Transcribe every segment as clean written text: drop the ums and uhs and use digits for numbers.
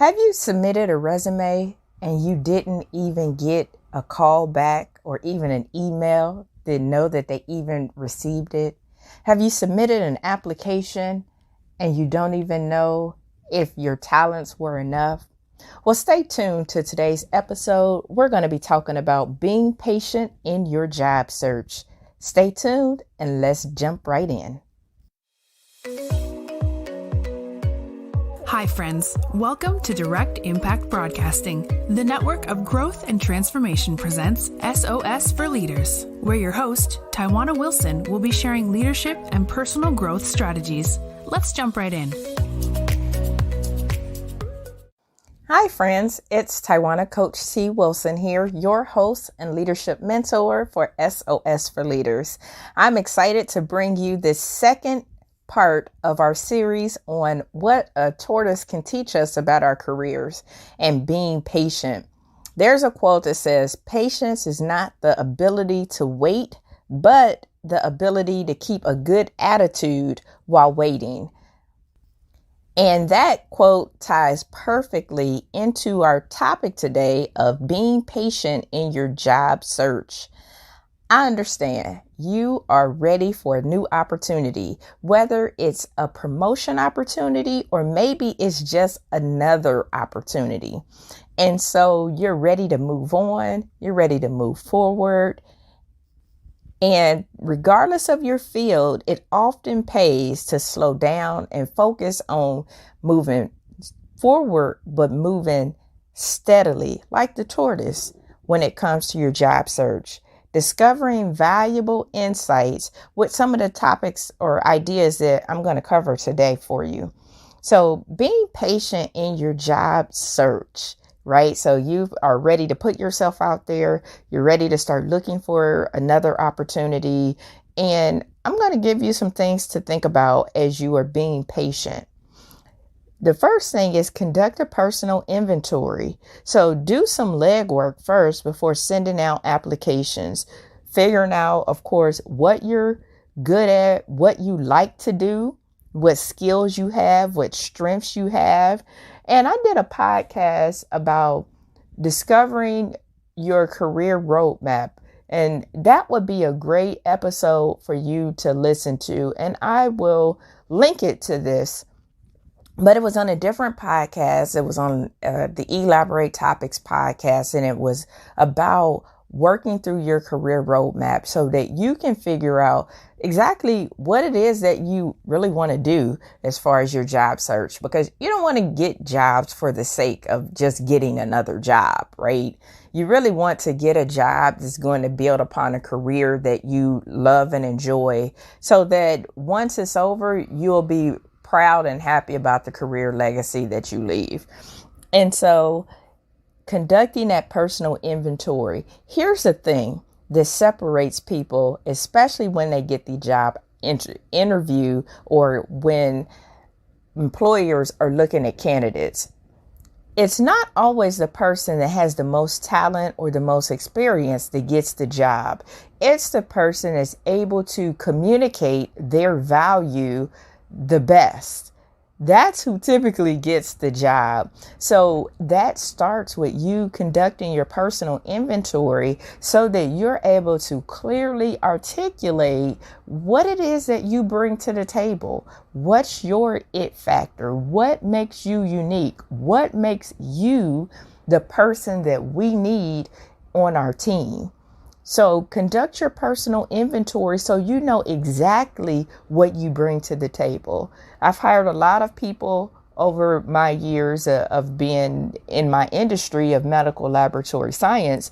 Have you submitted a resume and you didn't even get a call back or even an email? Didn't know that they even received it? Have you submitted an application and you don't even know if your talents were enough? Well, stay tuned to today's episode. We're going to be talking about being patient in your job search. Stay tuned and let's jump right in. Hi, friends. Welcome to Direct Impact Broadcasting. The network of growth and transformation presents SOS for Leaders, where your host, Tywauna Wilson, will be sharing leadership and personal growth strategies. Let's jump right in. Hi, friends. It's Tywauna Coach Tee Wilson here, your host and leadership mentor for SOS for Leaders. I'm excited to bring you this second part of our series on what a tortoise can teach us about our careers and being patient. There's a quote that says, "Patience is not the ability to wait, but the ability to keep a good attitude while waiting." And that quote ties perfectly into our topic today of being patient in your job search. I understand you are ready for a new opportunity, whether it's a promotion opportunity or maybe it's just another opportunity. And so you're ready to move on, you're ready to move forward. And regardless of your field, it often pays to slow down and focus on moving forward, but moving steadily, like the tortoise, when it comes to your job search. Discovering valuable insights with some of the topics or ideas that I'm going to cover today for you. So being patient in your job search, right? So you are ready to put yourself out there. You're ready to start looking for another opportunity. And I'm going to give you some things to think about as you are being patient. The first thing is conduct a personal inventory. So do some legwork first before sending out applications. Figuring out, of course, what you're good at, what you like to do, what skills you have, what strengths you have. And I did a podcast about discovering your career roadmap. And that would be a great episode for you to listen to. And I will link it to this. But it was on a different podcast. It was on the Elaborate Topics podcast, and it was about working through your career roadmap so that you can figure out exactly what it is that you really want to do as far as your job search, because you don't want to get jobs for the sake of just getting another job, right? You really want to get a job that's going to build upon a career that you love and enjoy so that once it's over, you'll be proud and happy about the career legacy that you leave. And so conducting that personal inventory. Here's the thing that separates people, especially when they get the job interview or when employers are looking at candidates. It's not always the person that has the most talent or the most experience that gets the job. It's the person that's able to communicate their value the best. That's who typically gets the job. So that starts with you conducting your personal inventory so that you're able to clearly articulate what it is that you bring to the table. What's your it factor? What makes you unique? What makes you the person that we need on our team? So conduct your personal inventory so you know exactly what you bring to the table. I've hired a lot of people over my years of being in my industry of medical laboratory science.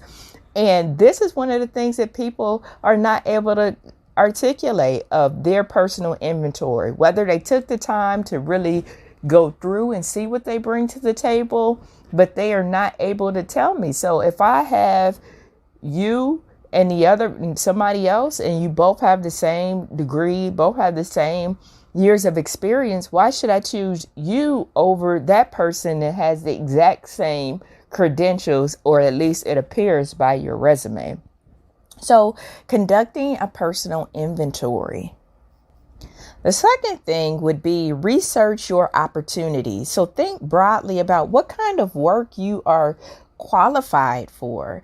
And this is one of the things that people are not able to articulate of their personal inventory, whether they took the time to really go through and see what they bring to the table, but they are not able to tell me. So if I have you and somebody else, and you both have the same degree, both have the same years of experience, why should I choose you over that person that has the exact same credentials, or at least it appears by your resume? So conducting a personal inventory. The second thing would be research your opportunities. So think broadly about what kind of work you are qualified for.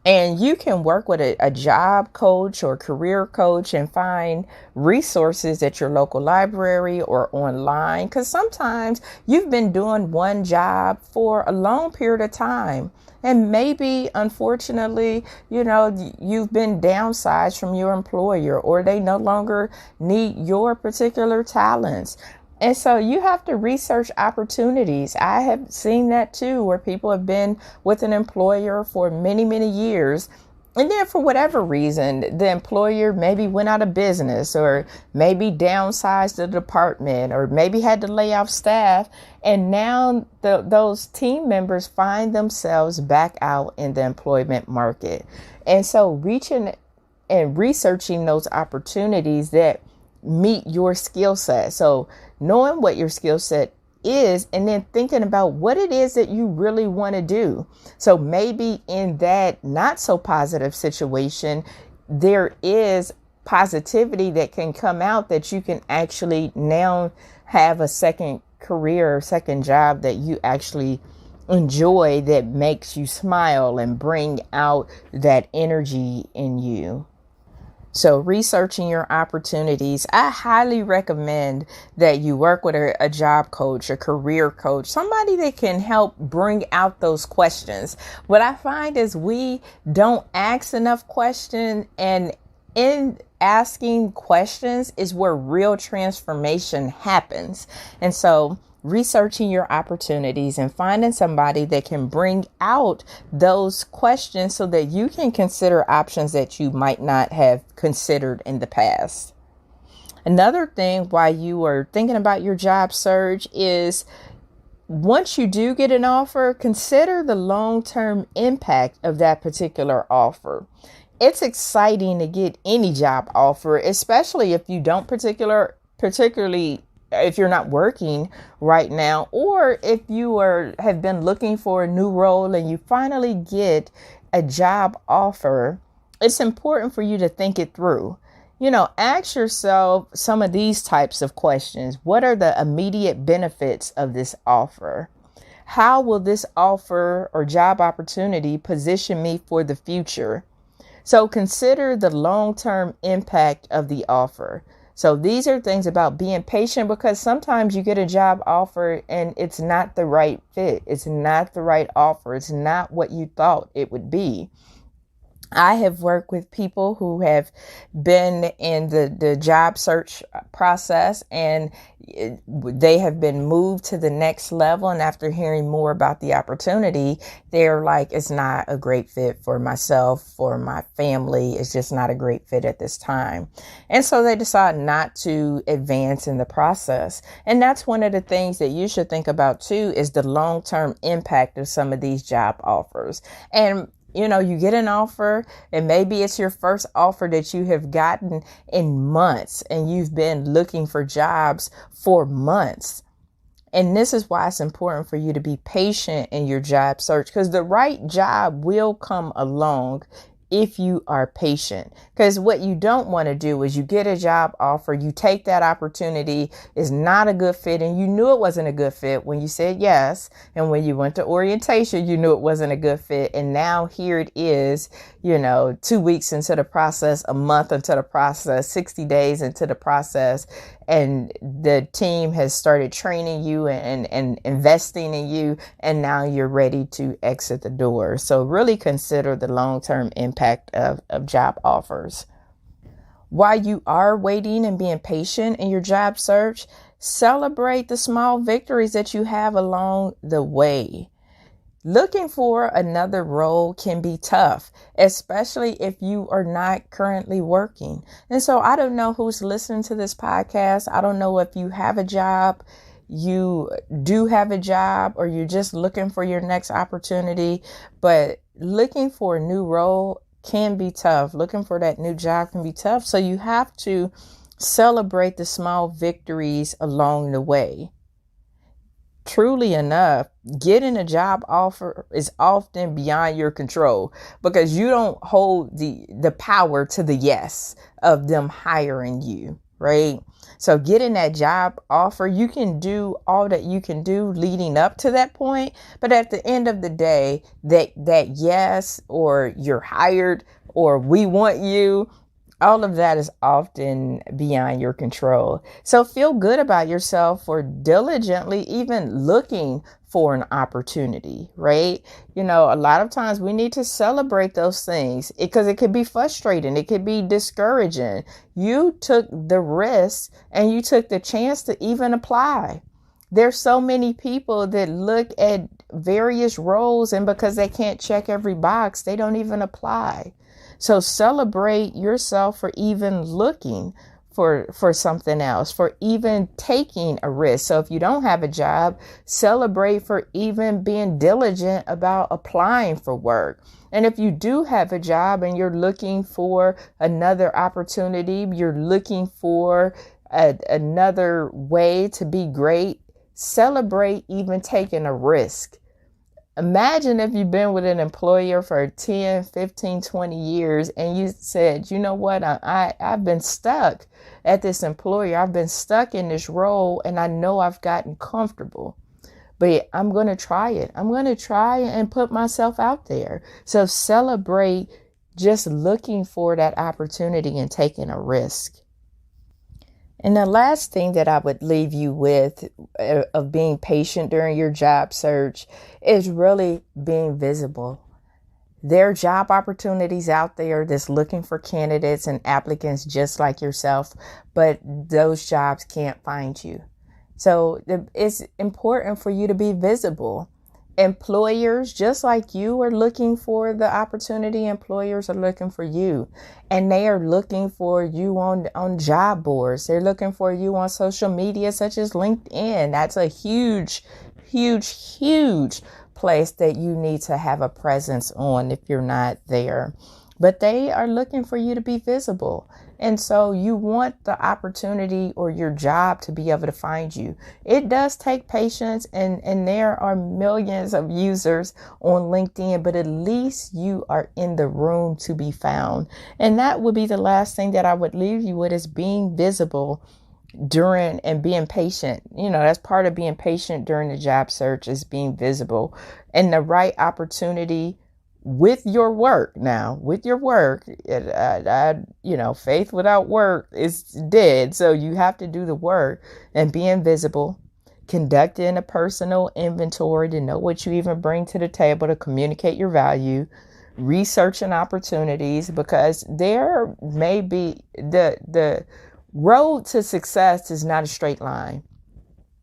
And you can work with a job coach or career coach and find resources at your local library or online. Because sometimes you've been doing one job for a long period of time. And maybe, unfortunately, you've been downsized from your employer, or they no longer need your particular talents. And so you have to research opportunities. I have seen that too, where people have been with an employer for many, many years. And then for whatever reason, the employer maybe went out of business, or maybe downsized the department, or maybe had to lay off staff. And now those team members find themselves back out in the employment market. And so reaching and researching those opportunities that meet your skill set. So knowing what your skill set is, and then thinking about what it is that you really want to do. So maybe in that not so positive situation, there is positivity that can come out that you can actually now have a second career or second job that you actually enjoy, that makes you smile and bring out that energy in you. So researching your opportunities, I highly recommend that you work with a job coach, a career coach, somebody that can help bring out those questions. What I find is we don't ask enough questions, and in asking questions is where real transformation happens. And so researching your opportunities and finding somebody that can bring out those questions so that you can consider options that you might not have considered in the past. Another thing while you are thinking about your job search is, once you do get an offer, consider the long-term impact of that particular offer. It's exciting to get any job offer, especially if you don't particularly if you're not working right now, or if you have been looking for a new role and you finally get a job offer. It's important for you to think it through. Ask yourself some of these types of questions. What are the immediate benefits of this offer? How will this offer or job opportunity position me for the future? So consider the long-term impact of the offer. So these are things about being patient, because sometimes you get a job offer and it's not the right fit. It's not the right offer. It's not what you thought it would be. I have worked with people who have been in the job search process, and they have been moved to the next level. And after hearing more about the opportunity, they're like, it's not a great fit for myself, for my family. It's just not a great fit at this time. And so they decide not to advance in the process. And that's one of the things that you should think about too, is the long-term impact of some of these job offers. And you get an offer, and maybe it's your first offer that you have gotten in months, and you've been looking for jobs for months. And this is why it's important for you to be patient in your job search, because the right job will come along if you are patient. Because what you don't want to do is you get a job offer, you take that opportunity, is not a good fit, and you knew it wasn't a good fit when you said yes. And when you went to orientation, you knew it wasn't a good fit. And now here it is, 2 weeks into the process, a month into the process, 60 days into the process, and the team has started training you and investing in you, and now you're ready to exit the door. So really consider the long-term impact of job offers. While you are waiting and being patient in your job search, celebrate the small victories that you have along the way. Looking for another role can be tough, especially if you are not currently working. And so I don't know who's listening to this podcast. I don't know if you have a job, you do have a job, or you're just looking for your next opportunity. But looking for a new role can be tough. Looking for that new job can be tough. So you have to celebrate the small victories along the way. Truly enough, getting a job offer is often beyond your control, because you don't hold the power to the yes of them hiring you. right? So getting that job offer, you can do all that you can do leading up to that point. But at the end of the day, that yes, or you're hired, or we want you, all of that is often beyond your control. So feel good about yourself for diligently even looking for an opportunity, right? You know, a lot of times we need to celebrate those things because it could be frustrating. It could be discouraging. You took the risk and you took the chance to even apply. There's so many people that look at various roles, and because they can't check every box, they don't even apply. So celebrate yourself for even looking for something else, for even taking a risk. So if you don't have a job, celebrate for even being diligent about applying for work. And if you do have a job and you're looking for another opportunity, you're looking for another way to be great, celebrate even taking a risk. Imagine if you've been with an employer for 10, 15, 20 years and you said, you know what, I've been stuck at this employer. I've been stuck in this role and I know I've gotten comfortable, but I'm going to try it. I'm going to try and put myself out there. So celebrate just looking for that opportunity and taking a risk. And the last thing that I would leave you with of being patient during your job search is really being visible. There are job opportunities out there that's looking for candidates and applicants just like yourself, but those jobs can't find you. So it's important for you to be visible. Employers, just like you, are looking for the opportunity. Employers are looking for you, and they are looking for you on job boards. They're looking for you on social media such as LinkedIn. That's a huge place that you need to have a presence on if you're not there. But they are looking for you to be visible. And so you want the opportunity or your job to be able to find you. It does take patience, and there are millions of users on LinkedIn, but at least you are in the room to be found. And that would be the last thing that I would leave you with, is being visible during and being patient. You know, that's part of being patient during the job search, is being visible, and the right opportunity with your work. Now, with your work, faith without work is dead. So you have to do the work and being visible, conducting a personal inventory to know what you even bring to the table to communicate your value, researching opportunities, because there may be the road to success is not a straight line.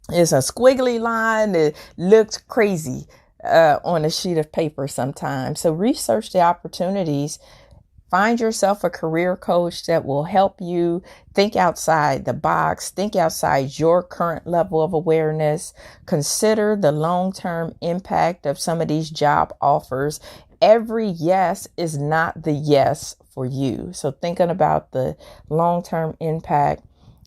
It's a squiggly line that looks crazy on a sheet of paper sometimes. So research the opportunities. Find yourself a career coach that will help you think outside the box, think outside your current level of awareness. Consider the long-term impact of some of these job offers. Every yes is not the yes for you. So thinking about the long-term impact,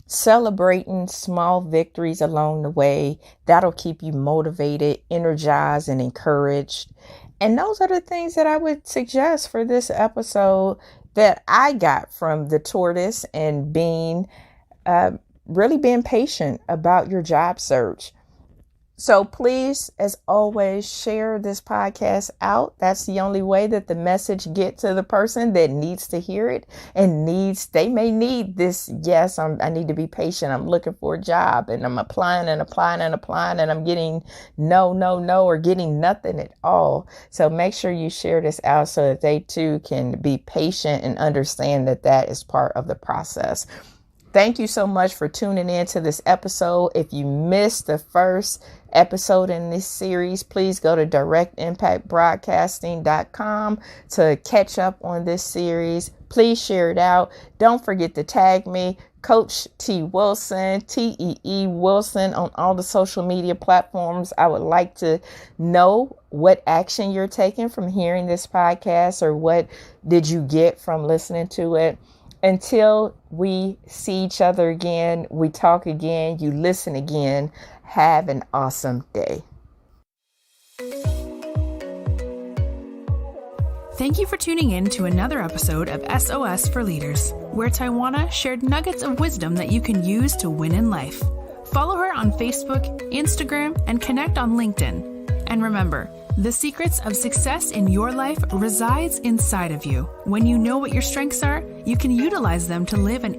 celebrating small victories along the way, that'll keep you motivated, energized, and encouraged. And those are the things that I would suggest for this episode that I got from the Tortoise, and being really being patient about your job search. So please, as always, share this podcast out. That's the only way that the message gets to the person that needs to hear it and they may need this. Yes, I need to be patient. I'm looking for a job and I'm applying and I'm getting no, or getting nothing at all. So make sure you share this out so that they too can be patient and understand that that is part of the process. Thank you so much for tuning in to this episode. If you missed the first episode in this series, please go to directimpactbroadcasting.com to catch up on this series. Please share it out. Don't forget to tag me, Coach Tee Wilson, Tee Wilson, on all the social media platforms. I would like to know what action you're taking from hearing this podcast, or what did you get from listening to it. Until we see each other again, we talk again, you listen again, have an awesome day. Thank you for tuning in to another episode of SOS for Leaders, where Tywauna shared nuggets of wisdom that you can use to win in life. Follow her on Facebook, Instagram, and connect on LinkedIn. And remember, the secrets of success in your life resides inside of you. When you know what your strengths are, you can utilize them to live an